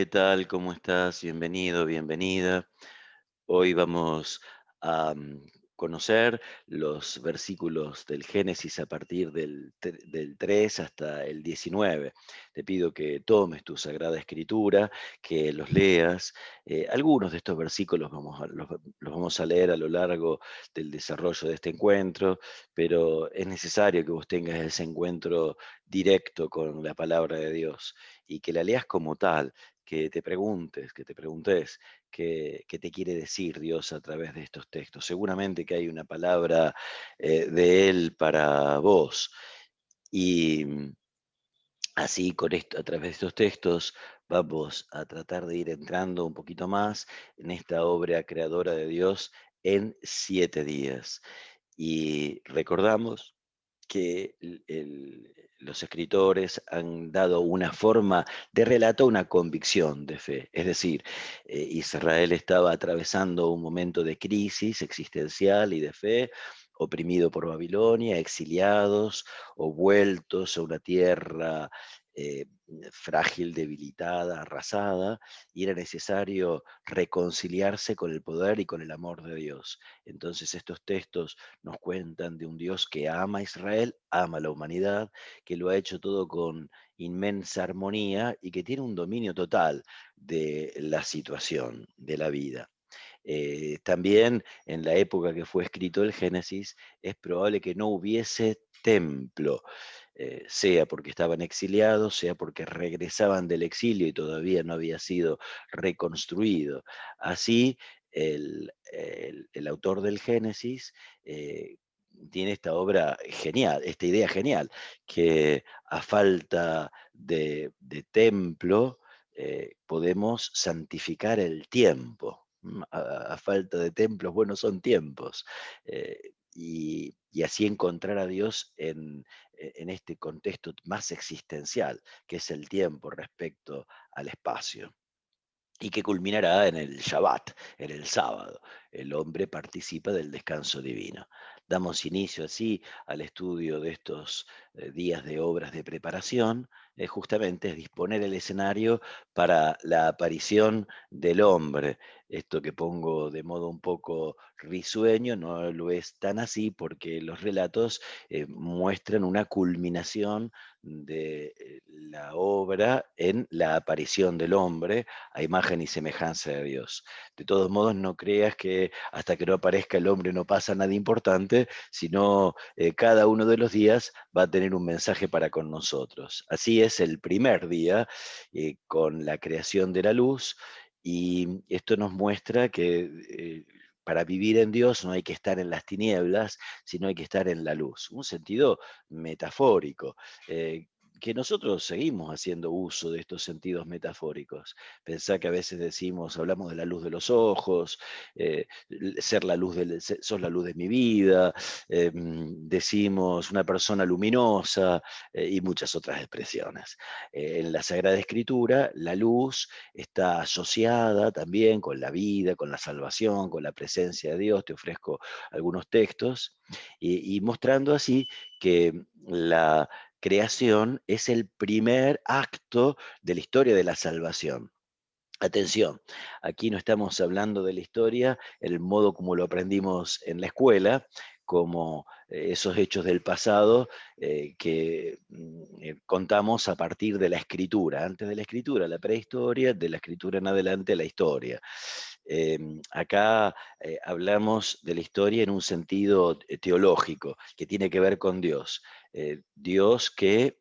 ¿qué tal? ¿Cómo estás? Bienvenido, bienvenida. Hoy vamos a conocer los versículos del Génesis a partir del 3 hasta el 19. Te pido que tomes tu Sagrada Escritura, que los leas. Algunos de estos versículos los vamos a leer a lo largo del desarrollo de este encuentro, pero es necesario que vos tengas ese encuentro directo con la palabra de Dios y que la leas como tal, que te preguntes qué te quiere decir Dios a través de estos textos. Seguramente que hay una palabra de Él para vos. Y así con esto, a través de estos textos, vamos a tratar de ir entrando un poquito más en esta obra creadora de Dios en 7 días. Y recordamos que los escritores han dado una forma de relato, una convicción de fe. Es decir, Israel estaba atravesando un momento de crisis existencial y de fe, oprimido por Babilonia, exiliados o vueltos a una tierra eh, frágil, debilitada, arrasada, y era necesario reconciliarse con el poder y con el amor de Dios. Entonces estos textos nos cuentan de un Dios que ama a Israel, ama a la humanidad, que lo ha hecho todo con inmensa armonía y que tiene un dominio total de la situación, de la vida. También en la época que fue escrito el Génesis, es probable que no hubiese templo, sea porque estaban exiliados, sea porque regresaban del exilio y todavía no había sido reconstruido. Así, el autor del Génesis tiene esta obra genial, esta idea genial, que a falta de templo, podemos santificar el tiempo. A falta de templos, bueno, son tiempos. Y así encontrar a Dios en este contexto más existencial, que es el tiempo respecto al espacio y que culminará en el Shabbat, en el sábado. El hombre participa del descanso divino. Damos inicio así al estudio de estos días de obras de preparación, justamente es disponer el escenario para la aparición del hombre. Esto que pongo de modo un poco risueño no lo es tan así porque los relatos muestran una culminación de la obra en la aparición del hombre a imagen y semejanza de Dios. De todos modos, no creas que hasta que no aparezca el hombre no pasa nada importante, sino cada uno de los días va a tener un mensaje para con nosotros. Así es el primer día con la creación de la luz, y esto nos muestra que para vivir en Dios no hay que estar en las tinieblas, sino hay que estar en la luz. Un sentido metafórico. Que nosotros seguimos haciendo uso de estos sentidos metafóricos. Pensá que a veces decimos, hablamos de la luz de los ojos, ser la luz sos la luz de mi vida, decimos una persona luminosa y muchas otras expresiones. En la Sagrada Escritura, la luz está asociada también con la vida, con la salvación, con la presencia de Dios. Te ofrezco algunos textos y mostrando así que la creación es el primer acto de la historia de la salvación. Atención, aquí no estamos hablando de la historia, el modo como lo aprendimos en la escuela, como esos hechos del pasado que contamos a partir de la escritura. Antes de la escritura, la prehistoria, de la escritura en adelante, la historia. Acá hablamos de la historia en un sentido teológico, que tiene que ver con Dios. Dios que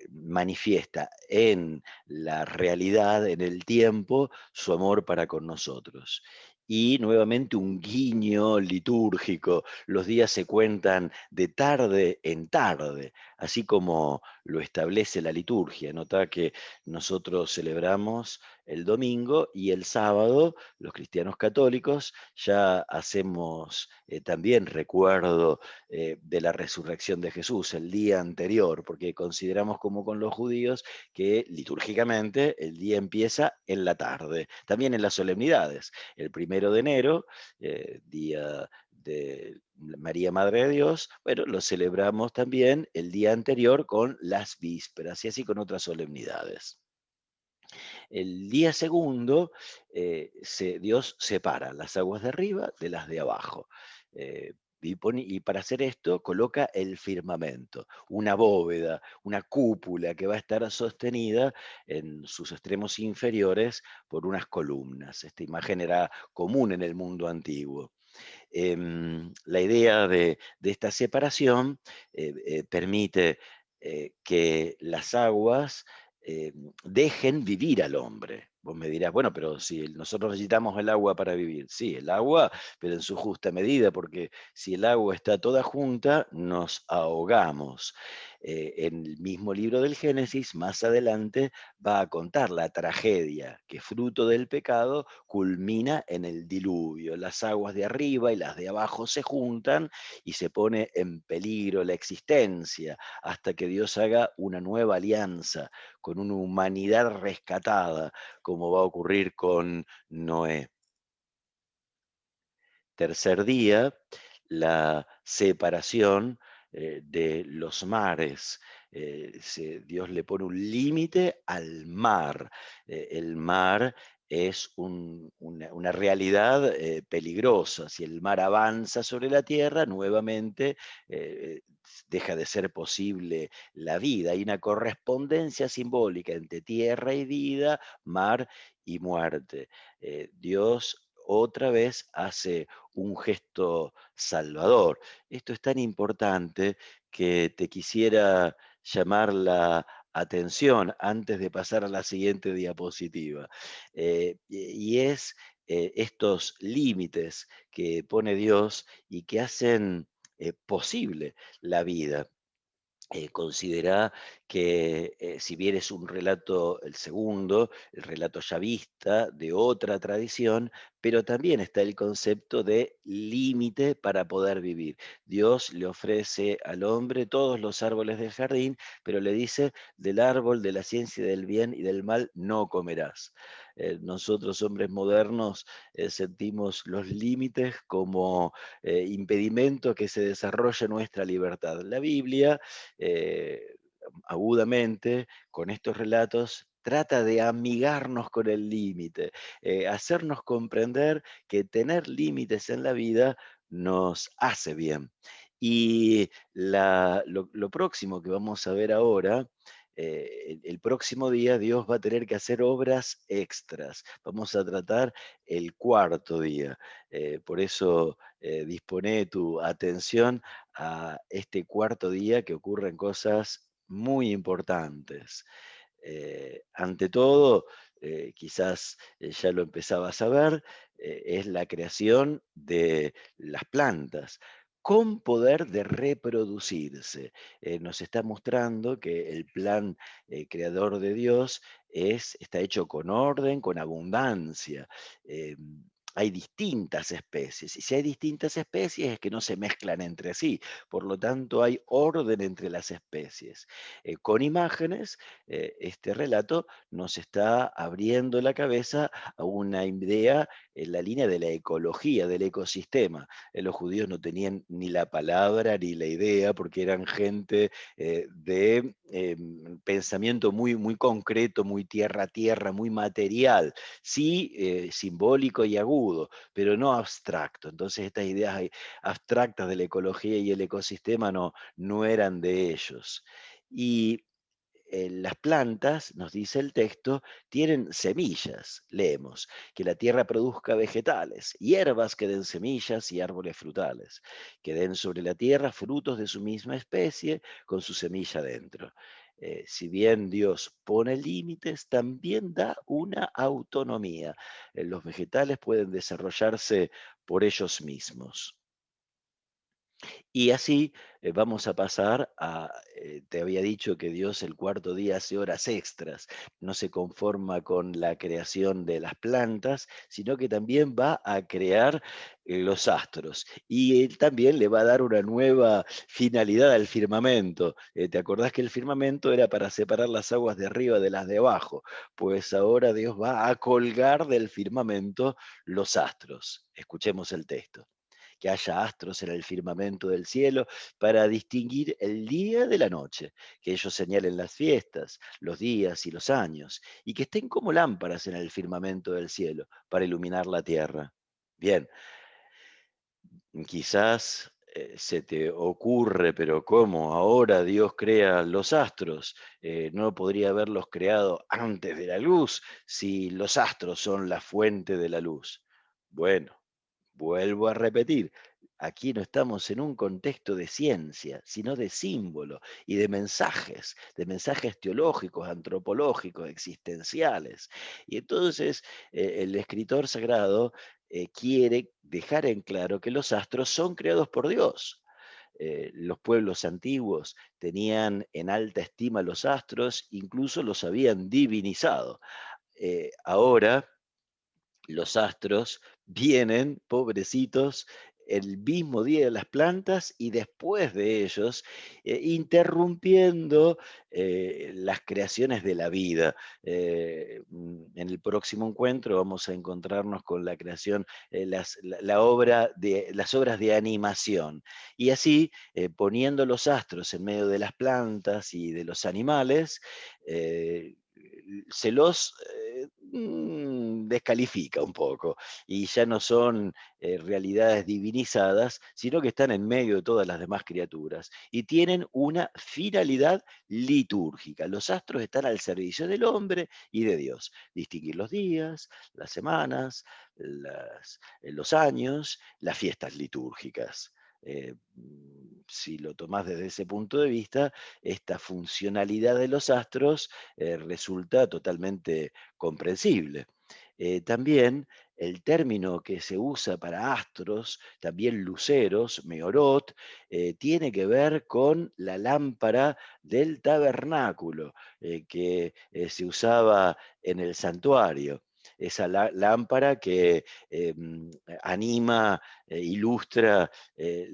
manifiesta en la realidad, en el tiempo, su amor para con nosotros. Y nuevamente un guiño litúrgico. Los días se cuentan de tarde en tarde, así como lo establece la liturgia. Nota que nosotros celebramos el domingo y el sábado, los cristianos católicos, ya hacemos también recuerdo de la resurrección de Jesús el día anterior, porque consideramos como con los judíos que litúrgicamente el día empieza en la tarde, también en las solemnidades. El 1 de enero, día de María Madre de Dios, bueno, lo celebramos también el día anterior con las vísperas y así con otras solemnidades. El día segundo, Dios separa las aguas de arriba de las de abajo. Eh, y para hacer esto coloca el firmamento, una bóveda, una cúpula que va a estar sostenida en sus extremos inferiores por unas columnas. Esta imagen era común en el mundo antiguo. La idea de esta separación permite que las aguas dejen vivir al hombre. Vos me dirás, bueno, pero si nosotros necesitamos el agua para vivir, sí, el agua, pero en su justa medida, porque si el agua está toda junta, nos ahogamos. En el mismo libro del Génesis, más adelante, va a contar la tragedia que fruto del pecado culmina en el diluvio. Las aguas de arriba y las de abajo se juntan y se pone en peligro la existencia hasta que Dios haga una nueva alianza con una humanidad rescatada, como va a ocurrir con Noé. Tercer día, la separación de los mares. Dios le pone un límite al mar. El mar es una realidad peligrosa. Si el mar avanza sobre la tierra, nuevamente deja de ser posible la vida. Hay una correspondencia simbólica entre tierra y vida, mar y muerte. Dios otra vez hace un gesto salvador. Esto es tan importante que te quisiera llamar la atención antes de pasar a la siguiente diapositiva. Y es estos límites que pone Dios y que hacen posible la vida. Considera que si bien es un relato, el segundo, el relato yavista de otra tradición, pero también está el concepto de límite para poder vivir. Dios le ofrece al hombre todos los árboles del jardín, pero le dice, del árbol de la ciencia del bien y del mal no comerás. Nosotros, hombres modernos, sentimos los límites como impedimento que se desarrolle nuestra libertad. La Biblia eh, agudamente con estos relatos trata de amigarnos con el límite, hacernos comprender que tener límites en la vida nos hace bien. Y lo próximo que vamos a ver ahora, el próximo día Dios va a tener que hacer obras extras. Vamos a tratar el cuarto día. Por eso dispone tu atención a este cuarto día que ocurren cosas muy importantes. Ante todo, quizás ya lo empezabas a ver, es la creación de las plantas con poder de reproducirse. Nos está mostrando que el plan creador de Dios está hecho con orden, con abundancia. Eh, Hay distintas especies, y si hay distintas especies es que no se mezclan entre sí, por lo tanto hay orden entre las especies. Con imágenes, este relato nos está abriendo la cabeza a una idea en la línea de la ecología, del ecosistema. Los judíos no tenían ni la palabra ni la idea porque eran gente de pensamiento muy, muy concreto, muy tierra a tierra, muy material, sí simbólico y agudo, pero no abstracto. Entonces estas ideas abstractas de la ecología y el ecosistema no eran de ellos. Y las plantas, nos dice el texto, tienen semillas, leemos, que la tierra produzca vegetales, hierbas que den semillas y árboles frutales, que den sobre la tierra frutos de su misma especie con su semilla dentro. Si bien Dios pone límites, también da una autonomía. Los vegetales pueden desarrollarse por ellos mismos. Y así vamos a pasar te había dicho que Dios el cuarto día hace horas extras, no se conforma con la creación de las plantas, sino que también va a crear los astros. Y él también le va a dar una nueva finalidad al firmamento. ¿Te acordás que el firmamento era para separar las aguas de arriba de las de abajo? Pues ahora Dios va a colgar del firmamento los astros. Escuchemos el texto. que haya astros en el firmamento del cielo para distinguir el día de la noche, que ellos señalen las fiestas, los días y los años, y que estén como lámparas en el firmamento del cielo para iluminar la tierra. Bien, quizás se te ocurre, pero ¿cómo? Ahora Dios crea los astros. ¿No podría haberlos creado antes de la luz si los astros son la fuente de la luz? Bueno, vuelvo a repetir, aquí no estamos en un contexto de ciencia, sino de símbolo y de mensajes teológicos, antropológicos, existenciales. Y entonces el escritor sagrado quiere dejar en claro que los astros son creados por Dios. Los pueblos antiguos tenían en alta estima los astros, incluso los habían divinizado. Ahora los astros vienen, pobrecitos, el mismo día de las plantas y después de ellos, interrumpiendo las creaciones de la vida. En el próximo encuentro vamos a encontrarnos con la creación, las obras de animación. Y así, poniendo los astros en medio de las plantas y de los animales, se los descalifica un poco y ya no son realidades divinizadas, sino que están en medio de todas las demás criaturas y tienen una finalidad litúrgica. Los astros están al servicio del hombre y de Dios. Distinguir los días, las semanas, los años, las fiestas litúrgicas. Si lo tomás desde ese punto de vista, esta funcionalidad de los astros resulta totalmente comprensible. También el término que se usa para astros, también luceros, meorot, tiene que ver con la lámpara del tabernáculo que se usaba en el santuario. Esa lámpara que anima, ilustra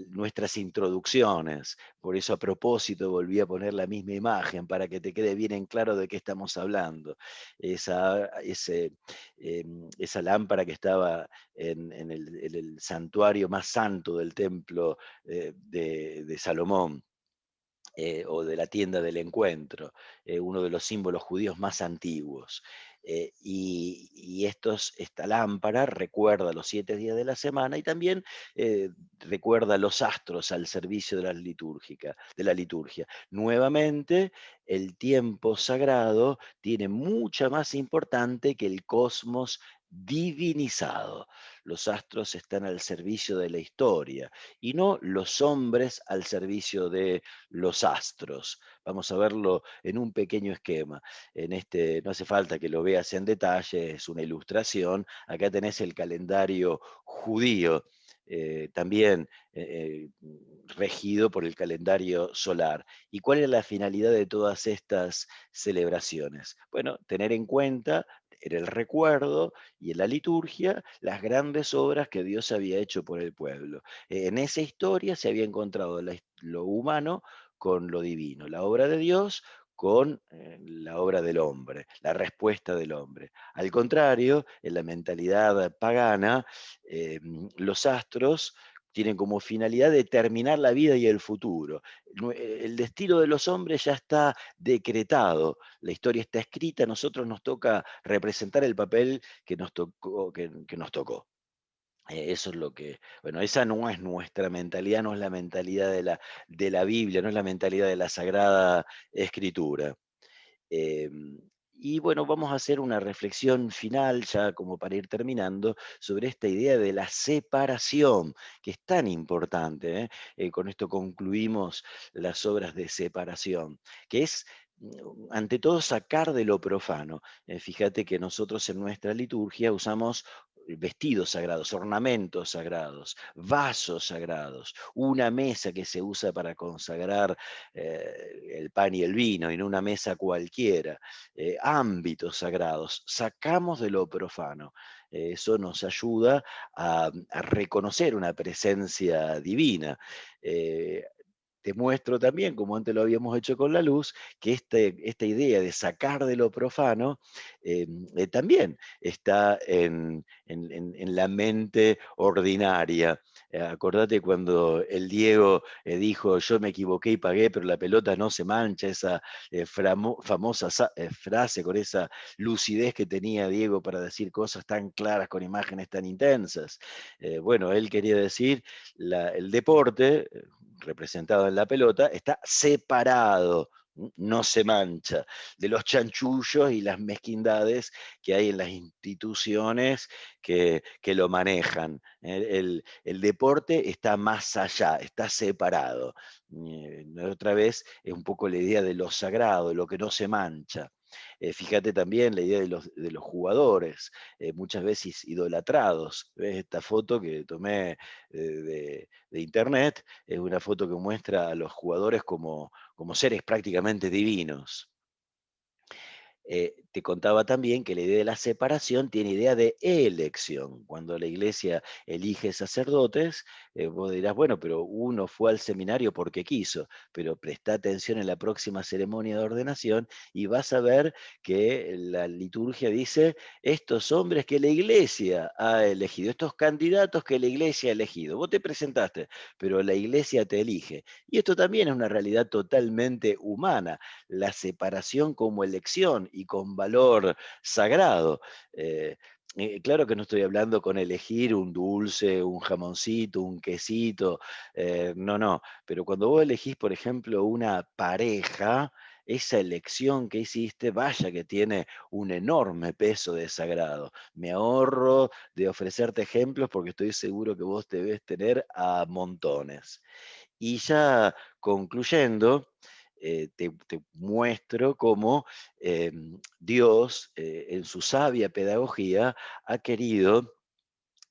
nuestras introducciones. Por eso a propósito volví a poner la misma imagen para que te quede bien en claro de qué estamos hablando. Esa lámpara que estaba en el santuario más santo del templo de Salomón. O de la tienda del encuentro, uno de los símbolos judíos más antiguos. Y esta lámpara recuerda los 7 días de la semana y también recuerda los astros al servicio de la liturgia. Nuevamente, el tiempo sagrado tiene mucha más importante que el cosmos divinizado. Los astros están al servicio de la historia y no los hombres al servicio de los astros. Vamos a verlo en un pequeño esquema. No hace falta que lo veas en detalle, es una ilustración. Acá tenés el calendario judío, también regido por el calendario solar. ¿Y cuál es la finalidad de todas estas celebraciones? Bueno, tener en cuenta en el recuerdo y en la liturgia las grandes obras que Dios había hecho por el pueblo. En esa historia se había encontrado lo humano con lo divino, la obra de Dios con la obra del hombre, la respuesta del hombre. Al contrario, en la mentalidad pagana, los astros tienen como finalidad determinar la vida y el futuro. El destino de los hombres ya está decretado, la historia está escrita, a nosotros nos toca representar el papel que nos tocó. Que nos tocó. Eso es lo que, bueno, esa no es nuestra mentalidad, no es la mentalidad de la Biblia, no es la mentalidad de la Sagrada Escritura. Em, y bueno, vamos a hacer una reflexión final, ya como para ir terminando, sobre esta idea de la separación, que es tan importante. Con esto concluimos las obras de separación, que es, ante todo, sacar de lo profano. Fíjate que nosotros en nuestra liturgia usamos vestidos sagrados, ornamentos sagrados, vasos sagrados, una mesa que se usa para consagrar el pan y el vino, y no una mesa cualquiera, ámbitos sagrados, sacamos de lo profano. Eso nos ayuda a reconocer una presencia divina. Eh, Te muestro también, como antes lo habíamos hecho con la luz, que esta idea de sacar de lo profano también está en la mente ordinaria. Acordate cuando el Diego dijo, yo me equivoqué y pagué, pero la pelota no se mancha, esa famosa frase con esa lucidez que tenía Diego para decir cosas tan claras con imágenes tan intensas. Bueno, él quería decir, el deporte, representado en la pelota, está separado, no se mancha, de los chanchullos y las mezquindades que hay en las instituciones que lo manejan. El deporte está más allá, está separado. Otra vez es un poco la idea de lo sagrado, de lo que no se mancha. Fíjate también la idea de los jugadores, muchas veces idolatrados. ¿Ves esta foto que tomé de internet? Es una foto que muestra a los jugadores como seres prácticamente divinos. Te contaba también que la idea de la separación tiene idea de elección. Cuando la iglesia elige sacerdotes, vos dirás, bueno, pero uno fue al seminario porque quiso, pero presta atención en la próxima ceremonia de ordenación y vas a ver que la liturgia dice, estos hombres que la iglesia ha elegido, estos candidatos que la iglesia ha elegido. Vos te presentaste, pero la iglesia te elige. Y esto también es una realidad totalmente humana, la separación como elección y con valor sagrado. Eh, claro que no estoy hablando con elegir un dulce, un jamoncito, un quesito, no, no, pero cuando vos elegís, por ejemplo, una pareja, esa elección que hiciste, vaya que tiene un enorme peso de sagrado. Me ahorro de ofrecerte ejemplos porque estoy seguro que vos debes tener a montones. Y ya concluyendo, te muestro cómo Dios, en su sabia pedagogía, ha querido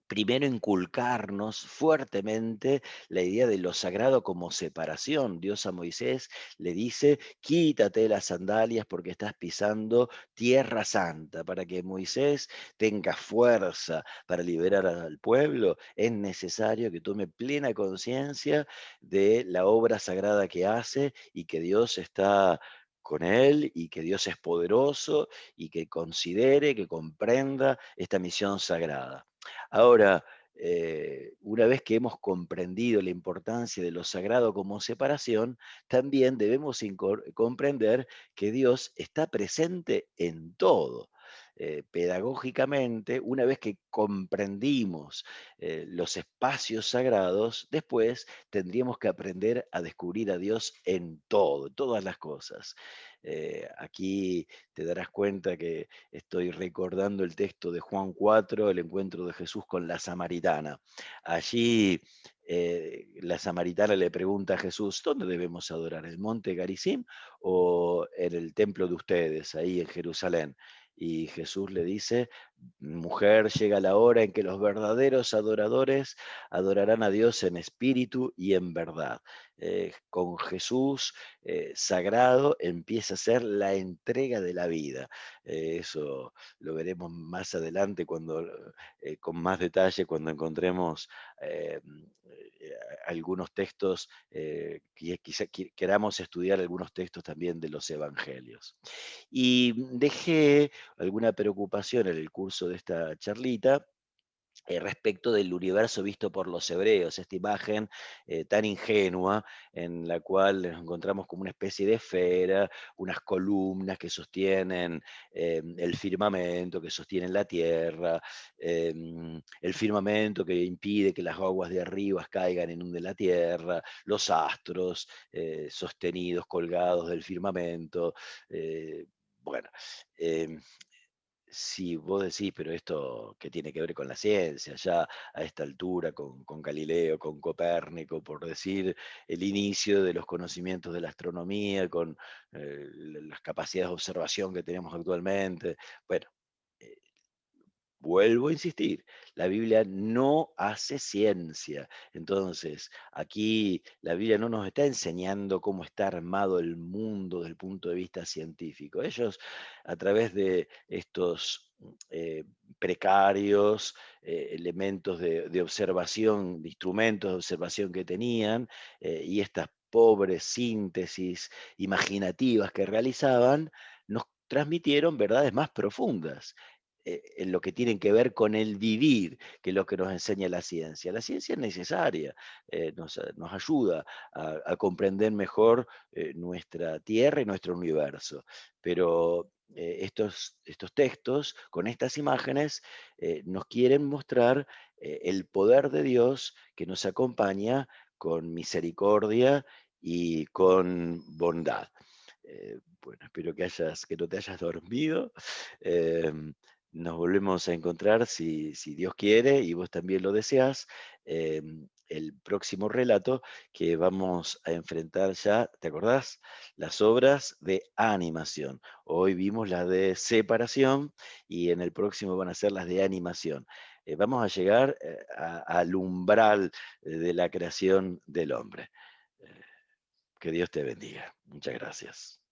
primero inculcarnos fuertemente la idea de lo sagrado como separación. Dios a Moisés le dice, quítate las sandalias porque estás pisando tierra santa. Para que Moisés tenga fuerza para liberar al pueblo, es necesario que tome plena conciencia de la obra sagrada que hace y que Dios está con él y que Dios es poderoso y que considere, que comprenda esta misión sagrada. Ahora, una vez que hemos comprendido la importancia de lo sagrado como separación, también debemos comprender que Dios está presente en todo. Pedagógicamente, una vez que comprendimos los espacios sagrados, después tendríamos que aprender a descubrir a Dios en todo, en todas las cosas. Aquí te darás cuenta que estoy recordando el texto de Juan 4, el encuentro de Jesús con la samaritana. Allí la samaritana le pregunta a Jesús, ¿dónde debemos adorar? ¿En el monte Garizim o en el templo de ustedes, ahí en Jerusalén? Y Jesús le dice, mujer, llega la hora en que los verdaderos adoradores adorarán a Dios en espíritu y en verdad. Con Jesús sagrado empieza a ser la entrega de la vida. Eso lo veremos más adelante con más detalle cuando encontremos algunos textos, quizá queramos estudiar algunos textos también de los evangelios. Y dejé alguna preocupación en el curso de esta charlita respecto del universo visto por los hebreos, esta imagen tan ingenua en la cual nos encontramos como una especie de esfera, unas columnas que sostienen el firmamento, que sostienen la tierra, el firmamento que impide que las aguas de arriba caigan en un de la tierra, los astros sostenidos, colgados del firmamento. Bueno, em, si vos decís, pero esto qué tiene que ver con la ciencia, ya a esta altura, con Galileo, con Copérnico, por decir el inicio de los conocimientos de la astronomía, con las capacidades de observación que tenemos actualmente. Bueno, eh, vuelvo a insistir, la Biblia no hace ciencia. Entonces, aquí la Biblia no nos está enseñando cómo está armado el mundo desde el punto de vista científico. Ellos, a través de estos eh, precarios elementos de observación, de instrumentos de observación que tenían, y estas pobres síntesis imaginativas que realizaban, nos transmitieron verdades más profundas. en lo que tienen que ver con el vivir, que es lo que nos enseña la ciencia. La ciencia es necesaria, nos ayuda a comprender mejor nuestra Tierra y nuestro universo, pero estos textos, con estas imágenes, nos quieren mostrar el poder de Dios que nos acompaña con misericordia y con bondad. Bueno, espero que no te hayas dormido. Em, Nos volvemos a encontrar si Dios quiere y vos también lo deseas. El próximo relato que vamos a enfrentar ya, ¿te acordás? Las obras de animación. Hoy vimos las de separación y en el próximo van a ser las de animación. Vamos a llegar al umbral de la creación del hombre. Eh, que Dios te bendiga. Muchas gracias.